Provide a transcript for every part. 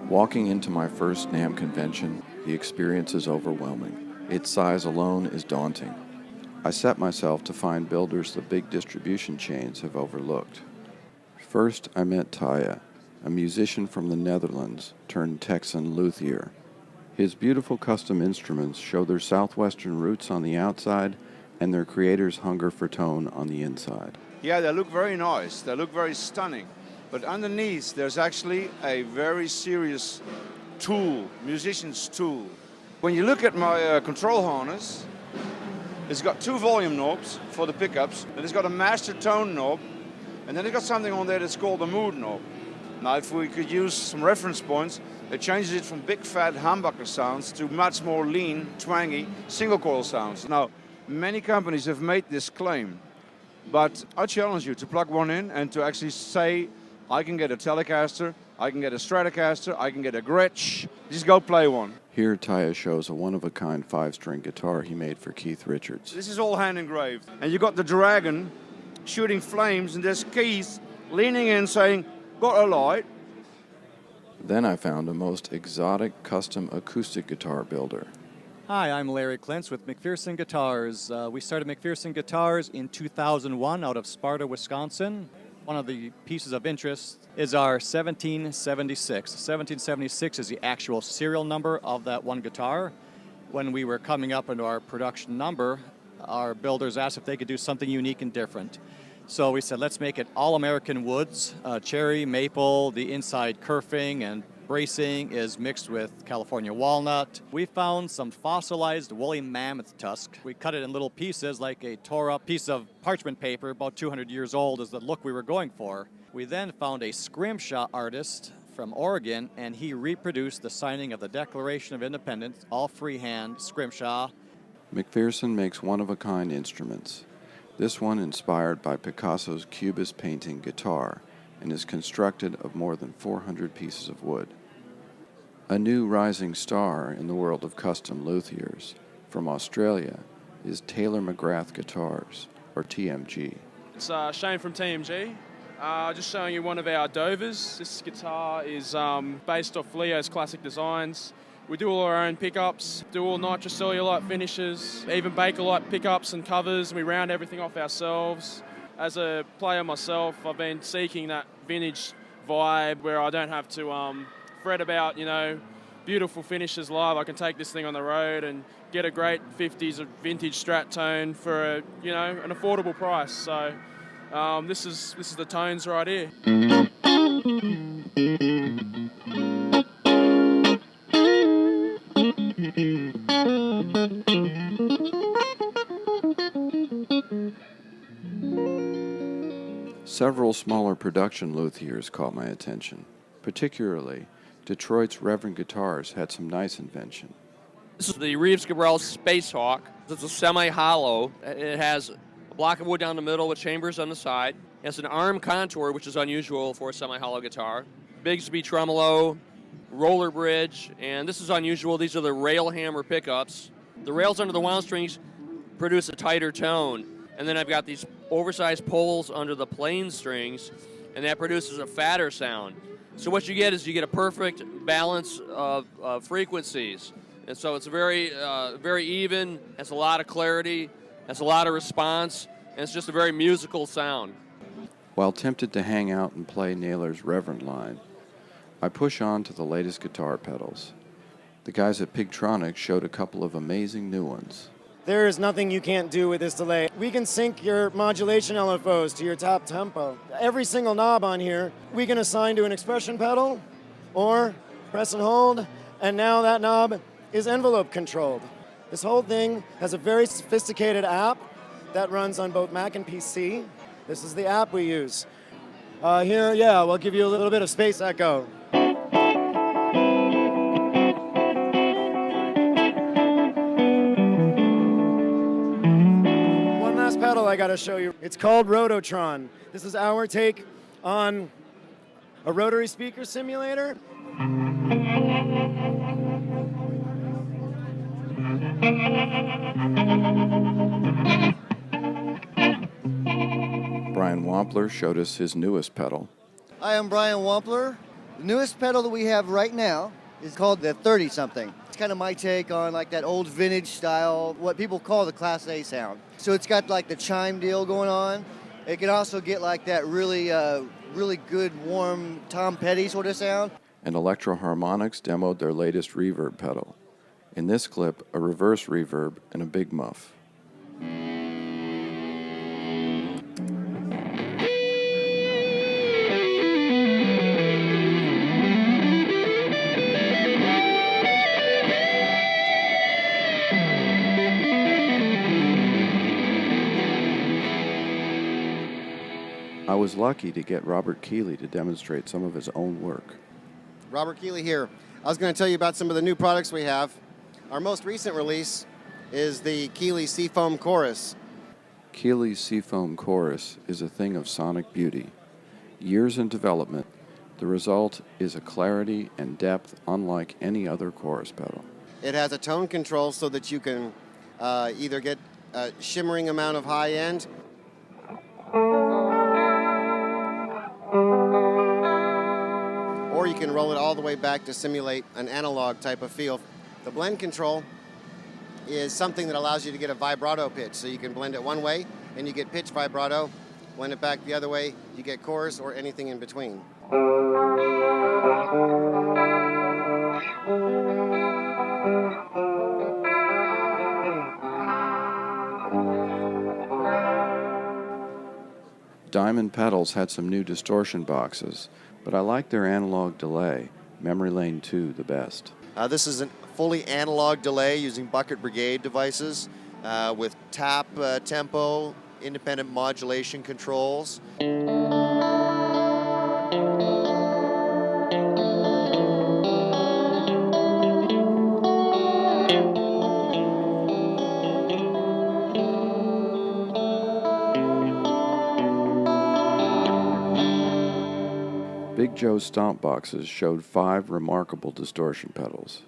Walking into my first NAMM convention, the experience is overwhelming. Its size alone is daunting. I set myself to find builders the big distribution chains have overlooked. First, I met Taya, a musician from the Netherlands turned Texan luthier. His beautiful custom instruments show their southwestern roots on the outside and their creator's hunger for tone on the inside. Yeah, they look very nice. They look very stunning. But underneath, there's actually a very serious tool, musician's tool. When you look at my control harness, it's got two volume knobs for the pickups, and it's got a master tone knob, and then it's got something on there that's called the mood knob. Now, if we could use some reference points, it changes it from big fat humbucker sounds to much more lean, twangy, single coil sounds. Now, many companies have made this claim, but I challenge you to plug one in and to actually say, I can get a Telecaster, I can get a Stratocaster, I can get a Gretsch. Just go play one. Here, Taya shows a one-of-a-kind 5-string guitar he made for Keith Richards. This is all hand engraved. And you got the dragon shooting flames, and there's Keith leaning in saying, got a light. Then I found a most exotic custom acoustic guitar builder. Hi, I'm Larry Klintz with McPherson Guitars. We started McPherson Guitars in 2001 out of Sparta, Wisconsin. One of the pieces of interest is our 1776. 1776 is the actual serial number of that one guitar. When we were coming up into our production number, our builders asked if they could do something unique and different. So we said, let's make it all American woods, cherry, maple, the inside kerfing and bracing is mixed with California walnut. We found some fossilized woolly mammoth tusk. We cut it in little pieces like a tore up piece of parchment paper about 200 years old is the look we were going for. We then found a scrimshaw artist from Oregon, and he reproduced the signing of the Declaration of Independence, all freehand scrimshaw. McPherson makes one-of-a-kind instruments. This one inspired by Picasso's Cubist painting guitar and is constructed of more than 400 pieces of wood. A new rising star in the world of custom luthiers from Australia is Taylor McGrath Guitars, or TMG. It's Shane from TMG. Just showing you one of our Dovers. This guitar is based off Leo's classic designs. We do all our own pickups, do all nitrocellulite finishes, even Bakelite pickups and covers. We round everything off ourselves. As a player myself, I've been seeking that vintage vibe where I don't have to fret about, beautiful finishes live. I can take this thing on the road and get a great 50s vintage Strat tone for an affordable price. So this is the tones right here. Several smaller production luthiers caught my attention. Particularly, Detroit's Reverend Guitars had some nice invention. This is the Reeves Gabrel Space Hawk. It's a semi-hollow. It has a block of wood down the middle with chambers on the side. It has an arm contour, which is unusual for a semi-hollow guitar. Bigsby tremolo, roller bridge, and this is unusual. These are the rail hammer pickups. The rails under the wound strings produce a tighter tone. And then I've got these oversized poles under the plain strings, and that produces a fatter sound. So what you get is a perfect balance of frequencies. And so it's very even, has a lot of clarity, has a lot of response, and it's just a very musical sound. While tempted to hang out and play Naylor's Reverend line, I push on to the latest guitar pedals. The guys at PIGTRONIX showed a couple of amazing new ones. There is nothing you can't do with this delay. We can sync your modulation LFOs to your top tempo. Every single knob on here, we can assign to an expression pedal or press and hold, and now that knob is envelope controlled. This whole thing has a very sophisticated app that runs on both Mac and PC. This is the app we use. Here, we'll give you a little bit of space echo. Pedal I gotta show you. It's called Rototron. This is our take on a rotary speaker simulator. Brian Wampler showed us his newest pedal. Hi, I'm Brian Wampler. The newest pedal that we have right now is called the 30-something. It's kind of my take on like that old vintage style, what people call the Class A sound. So it's got like the chime deal going on. It can also get like that really good, warm Tom Petty sort of sound. And Electro Harmonics demoed their latest reverb pedal. In this clip, a reverse reverb and a big muff. I was lucky to get Robert Keeley to demonstrate some of his own work. Robert Keeley here. I was going to tell you about some of the new products we have. Our most recent release is the Keeley Seafoam Chorus. Keeley's Seafoam Chorus is a thing of sonic beauty. Years in development, the result is a clarity and depth unlike any other chorus pedal. It has a tone control so that you can either get a shimmering amount of high end or you can roll it all the way back to simulate an analog type of feel. The blend control is something that allows you to get a vibrato pitch. So you can blend it one way and you get pitch vibrato, blend it back the other way, you get chorus or anything in between. Diamond Pedals had some new distortion boxes, but I like their analog delay, Memory Lane 2, the best. This is a fully analog delay using Bucket Brigade devices with tap tempo, independent modulation controls. Big Joe's Stomp boxes showed 5 remarkable distortion pedals.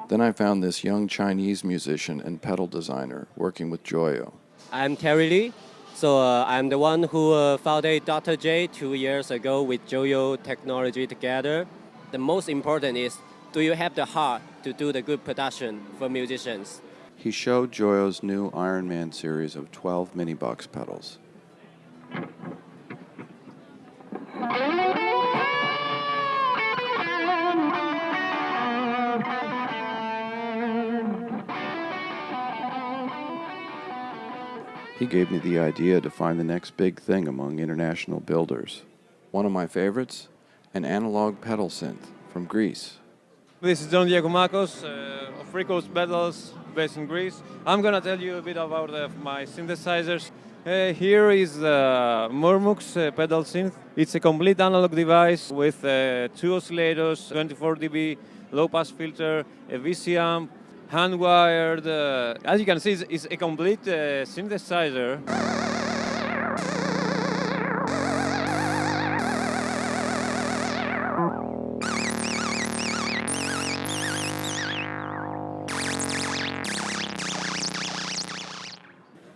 Then I found this young Chinese musician and pedal designer working with Joyo. I'm Keeley. So I'm the one who founded Dr. J 2 years ago with Joyo technology together. The most important is, do you have the heart to do the good production for musicians? He showed Joyo's new Iron Man series of 12 mini box pedals. He gave me the idea to find the next big thing among international builders. One of my favorites, an analog pedal synth from Greece. This is John Ganem of Records Pedals based in Greece. I'm going to tell you a bit about my synthesizers. Here is the Murmux pedal synth. It's a complete analog device with 2 oscillators, 24 dB low pass filter, a VC amp, hand wired. As you can see, it's a complete synthesizer.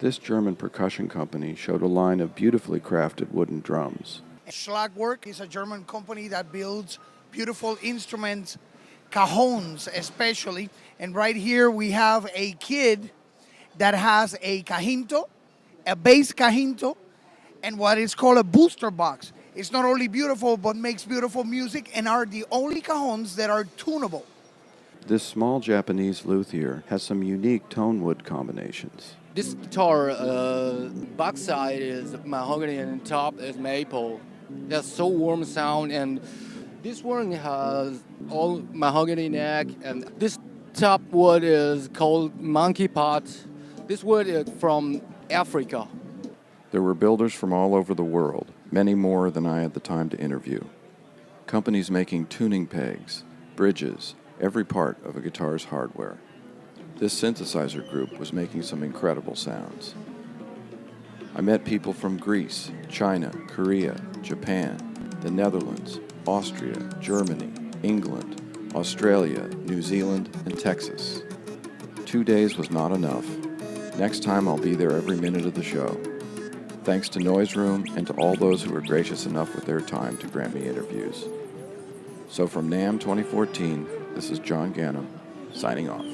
This German percussion company showed a line of beautifully crafted wooden drums. Schlagwerk is a German company that builds beautiful instruments, cajones especially. And right here we have a kid that has a cajinto, a bass cajinto, and what is called a booster box. It's not only beautiful, but makes beautiful music and are the only cajones that are tunable. This small Japanese luthier has some unique tone wood combinations. This guitar, back side is mahogany and top is maple. That's so warm sound, and this one has all mahogany neck, and this top wood is called monkey pot. This wood is from Africa. There were builders from all over the world, many more than I had the time to interview. Companies making tuning pegs, bridges, every part of a guitar's hardware. This synthesizer group was making some incredible sounds. I met people from Greece, China, Korea, Japan, the Netherlands, Austria, Germany, England, Australia, New Zealand, and Texas. 2 days was not enough. Next time I'll be there every minute of the show. Thanks to Noise Room and to all those who were gracious enough with their time to grant me interviews. So from NAMM 2014, this is John Ganem, signing off.